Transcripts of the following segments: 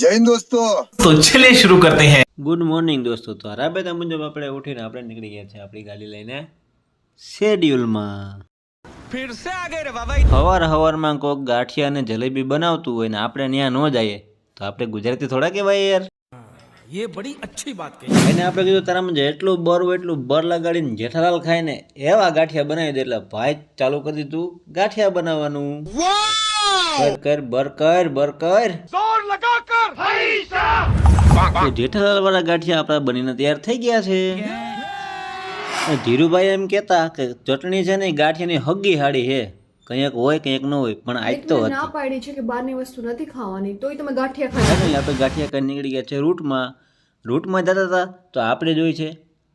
जय हिंद दोस्तों। तो चलिए शुरू करते हैं। ગુડ મોર્નિંગ દોસ્તો. તો રાબેતા મુજબ આપણે ઉઠીને આપણે નીકળી ગયા છે આપણી ગાડી લઈને શેડ્યુલમાં. હવારમાં કોક ગાંઠિયા અને જલેબી બનાવતું હોય ને આપણે ત્યાં ન જઈએ તો આપણે ગુજરાતી થોડા કહેવાય યાર. ये बड़ी अच्छी बात कही। એને આપણે કીધું તારામાં જેટલું બર હોય એટલું બર લગાડીને જેઠાલાલ ખાય ને એવા ગાંઠિયા બનાવી દે. એટલે ભાઈ ચાલુ કરી દીધું ગાંઠિયા બનાવવાનું. કર બર કર જોર લગાકર જેઠાલાલ વાળા ગાંઠિયા આપણા બનીને તૈયાર થઈ ગયા છે. ધીરુભાઈ એમ કેતા કે ચટણી છે ને ગાંઠિયાની હગ્ગી હાડી છે, કંઈક હોય કંઈક ન હોય, પણ આજ તો ના પાડી છે કે બહારની વસ્તુ નથી ખાવાની, તોય તમે ગાંઠિયા ખાઈ. આપણે ગાંઠિયા કરી નીકળી ગયા છે રૂટમાં જતા હતા તો આપણે જોઈ છે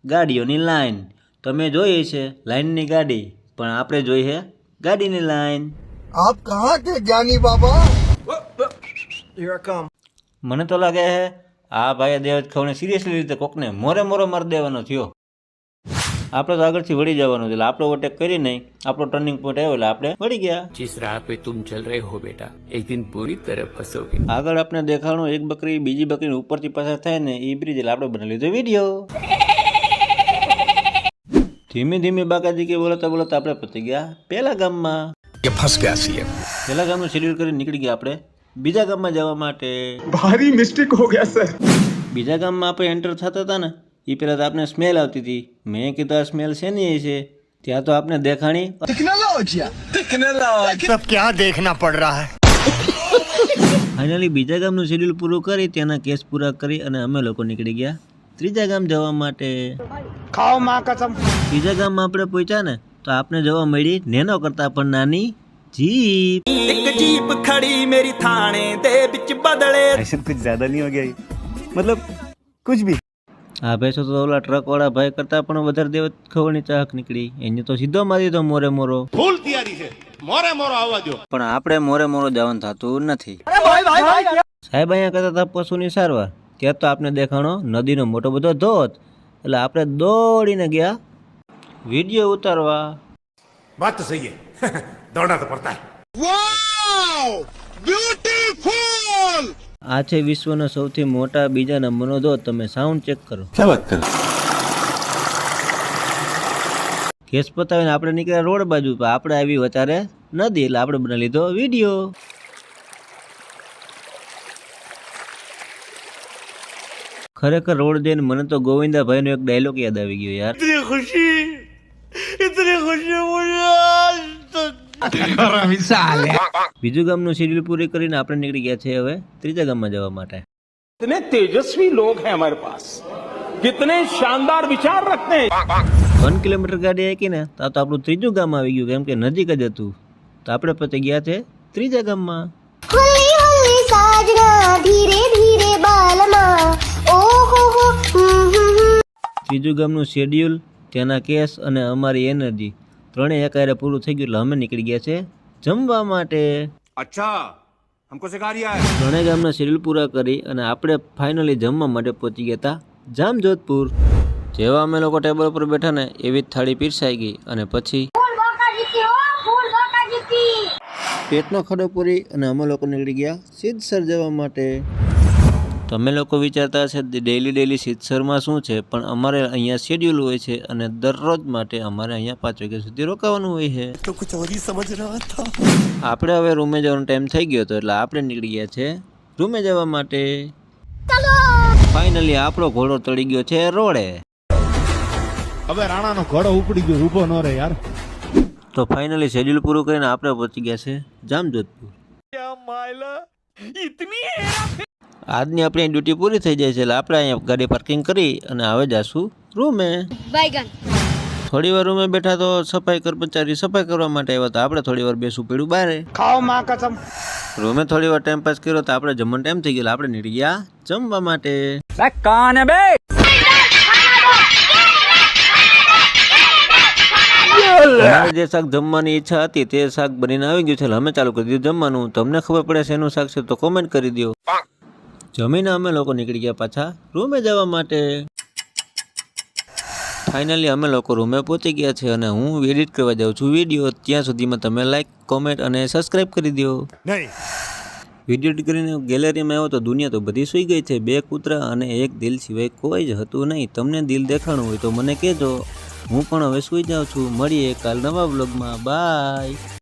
ગાડીઓની લાઈન. તમે જોઈએ છે લાઈનની ગાડી, પણ આપણે જોઈ છે ગાડીની લાઈન. आप कहाँ के ज्ञानी बाबा? મને તો લાગે છે આ ભાઈ દેવત ખવને સિરિયસલી રીતે કોકને મોરે મારી દેવાનો થયો. આપણે તો આગળથી વળી જવાનું છે એટલે આપણો ઓટેક કરી નહીં. આપણો ટર્નિંગ પોઈન્ટ આવ્યો એટલે આપણે વળી ગયા. जिस राह पे तुम चल रहे हो बेटा, एक दिन पूरी तरह फंसोगे। આગળ આપણે દેખાણું એક બકરી બીજી બકરીની ઉપરથી પસાર થાય ને એ બ્રિજ એટલે આપણે બનાવી લીધો વિડીયો. ધીમે બાકાજી કે બોલતા આપણે પહોંચી ગયા પહેલા ગામમાં. फंस गया सीएम। પહેલા ગામનું શેડ્યુલ કરી નીકળી ગયા આપણે બીજા ગામમાં જવા માટે. भारी मिस्टेक हो गया सर। બીજા ગામમાં આપણે એન્ટર થતા હતા ને એ પહેલાં તો આપણે સ્મેલ આવતી હતી. મેં કીધું આ સ્મેલ શેની છે? ત્યાં તો આપણે દેખાણી सब क्या देखना पड़ रहा है। ફાઇનલી બીજા ગામનું શેડ્યુલ પૂરું કરી ત્યાંના કેસ પૂરા કરી અને અમે લોકો નીકળી ગયા ત્રીજા ગામ જવા માટે. खाओ माँ कसम। ત્રીજા ગામમાં આપણે પહોંચ્યા ને તો આપણે જોવા મળી નેનો કરતા પણ નાની જીપ. एक जीप खड़ी मेरी थाने दे बिच बदले। ऐसे कुछ ज्यादा नहीं हो गया ये? मतलब कुछ भी। આ ભેંસો તો ઓલા ટ્રક વાળા ભાઈ કરતા પણ વધારે દેવત ખવડની ચાહક નીકળી. એને તો સીધો મારી દીધો મોરે. ફૂલ તૈયારી છે, મોરે આવવા દો. પણ આપણે મોરે જવાનું થતું નથી. સાહેબ અહીંયા કરતા હતા પશુની સારવાર. ત્યાં તો આપણે દેખાણો નદીનો મોટો બધો ધોધ. એટલે આપણે દોડીને ગયા વિડીયો ઉતારવા. बात तो सही है। दौड़ना तो पड़ता है। આ છે વિશ્વનો સૌથી મોટા બીજા નંબરનો ધોધ. તમે સાઉન્ડ ચેક કરો. क्या बात कर? કેસ પતાવીને આપણે નીકળ્યા રોડ બાજુ. આપણે આવી વચારે નદી એટલે આપણે બનાવી લીધો વિડીયો. ખરેખર રોડ જઈને મને તો ગોવિંદાભાઈનો એક ડાયલોગ યાદ આવી ગયો યાર. બીજું ગામનું શેડ્યુલ પૂરી કરીને આપણે નીકળી ગયા છે હવે ત્રીજા ગામમાં જવા માટે. कितने तेजस्वी लोग हैं हमारे पास, कितने शानदार विचार रखते हैं। 1 કિલોમીટર ગાડી આવી ને તો આપણું ત્રીજું ગામ આવી ગયું, કેમ કે નજીક જ હતું. તો આપણે પછી ગયા છે ત્રીજા ગામમાં. ત્રીજું ગામનું શેડ્યુલ, ત્યાંના કેસ અને અમારી એનર્જી ત્રણેય એકારે પૂરું થઈ ગયું એટલે અમે નીકળી ગયા છે જમવા માટે. अच्छा, हमको सिखा रिया है। ત્રણેય ગામના શેડ્યુલ પૂરા કરી અને આપણે ફાઇનલી જમવા માટે પહોંચી ગયા હતા જામજોધપુર. જેવા અમે લોકો ટેબલ પર બેઠા ને એવી જ થાળી પીરસાઈ ગઈ અને પછી પેટનો ખડો પૂરી અને અમે લોકો નીકળી ગયા સિદ્ધસર જવા માટે. તમે લોકો વિચારતા હશે ડેલી સિદ્ધસરમાં શું છે, પણ અમારે અહીંયા શેડ્યુલ હોય છે અને દરરોજ માટે અમારે અહીંયા 5 વાગ્યા સુધી રોકાવાનું હોય છે. तो कुछ और ही समझ रहा था। આપણે હવે રૂમે જવાનો ટાઈમ થઈ ગયો હતો એટલે આપણે નીકળી ગયા છે રૂમે જવા માટે. ફાઇનલી આપણો ઘોડો ચડી ગયો છે રોડે. હવે રાણાનો ઘોડો ઉપડી ગયો, ઊભો ન રહે યાર. તો ફાઇનલી શેડ્યુલ પૂરું કરીને આપણે પહોંચી ગયા છે જામજોધપુર. આજની આપણી ડ્યુટી પૂરી થઈ જાય છે એટલે આપણે અહીંયા ગાડી પાર્કિંગ કરી અને હવે જાશું રૂમે. થોડી વાર રૂમે બેઠા તો સફાઈ કર્મચારી સફાઈ કરવા માટે આવ્યા હતા. આપણે થોડી વાર બેસવું પડ્યું બારે. खाओ माँ कसम। રૂમે થોડી વાર ટાઈમ પાસ કર્યો તો આપણે જમવાનો ટાઈમ થઈ ગયો. આપણે નીકળી ગયા જમવા માટે. कान है बे। અમારે જે શાક જમવાની ઈચ્છા હતી તે શાક બનીને આવી ગયું છે એટલે અમે ચાલુ કરી દીધું જમવાનું. તમને ખબર પડે છે એનું શાક છે તો કોમેન્ટ કરી દો. જમીને અમે લોકો નીકળી ગયા પાછા રૂમે જવા માટે. ફાઇનલી અમે લોકો રૂમે પહોંચી ગયા છે અને હું એડિટ કરવા જાઉં છું વિડીયો. ત્યાં સુધીમાં તમે લાઈક, કોમેન્ટ અને સબસ્ક્રાઈબ કરી દો. नहीं, વિડીયો એડિટ કરીને ગેલેરીમાં આવ્યો તો દુનિયા તો બધી સૂઈ ગઈ છે. 2 કૂતરા અને 1 દિલ સિવાય કોઈ જ હતું નહીં. તમને દિલ દેખાણું હોય તો મને કહેજો. હું પણ હવે સૂઈ જાઉં છું. મળીએ કાલ નવા વ્લોગમાં. બાય.